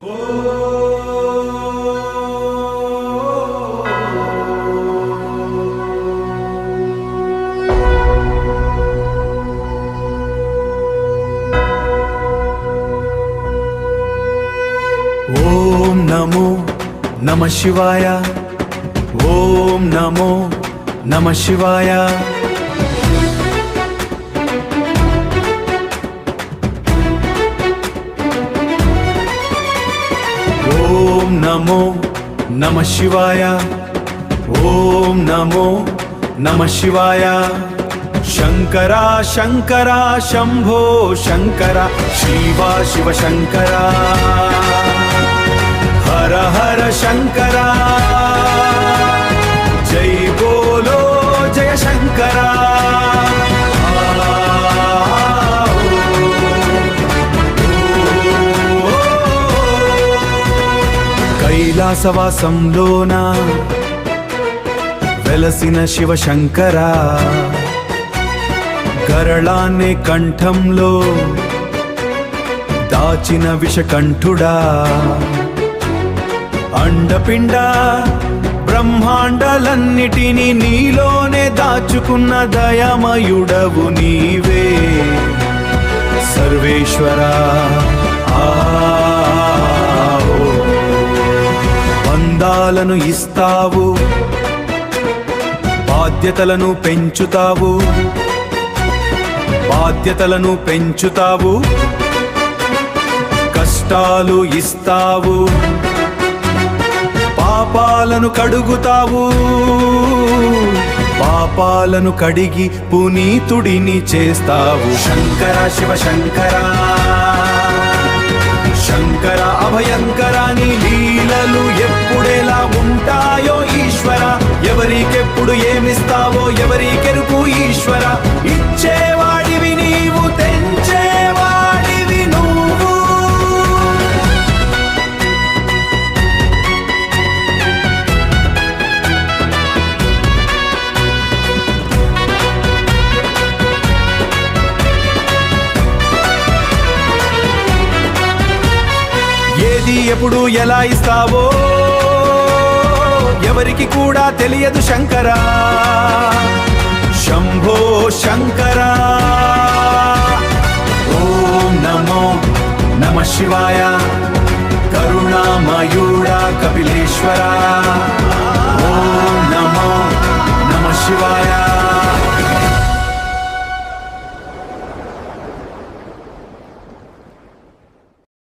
ఓం నమో నమః శివాయ. ఓం నమో నమః శివాయ. ఓం నమో నమః శివాయ. ఓం నమో నమః శివాయ. శంకర శంకర శంభో శంకర శివ శివ శంకర హర హర శంకర జై బోలో జయ శంకర. కైలాసవాసంలోన వెలసిన శివ శంకర గరళాన్ని కంఠంలో దాచిన విషకంఠుడా అండపిండ బ్రహ్మాండాలన్నిటినీ నీలోనే దాచుకున్న దయమయుడవు నీవే సర్వేశ్వర. బంధాలను ఇస్తావు, బాధ్యతలను పెంచుతావు, బాధ్యతలను పెంచుతావు, కష్టాలు ఇస్తావు, పాపాలను కడుగుతావు, పాపాలను కడిగి పునీతుడిని చేస్తావు. శంకర శివ శంకర శంకర అభయంకర నీ లీలలు ఎప్పుడెలా ఉంటాయో ఈశ్వర. ఎవరికెప్పుడు ఏమిస్తావో ఎవరికెరుకు ఈశ్వర. ఇచ్చేవాడివి నీవు, తెంచేవాడివి నువ్వు. ఏది ఎప్పుడు ఎలా ఇస్తావో ఎవరికి కూడా తెలియదు శంకర. శంభో శంకర. ఓం నమో నమః శివాయ. కరుణామయుడా కపిలేశ్వర. ఓం నమో నమః శివాయ.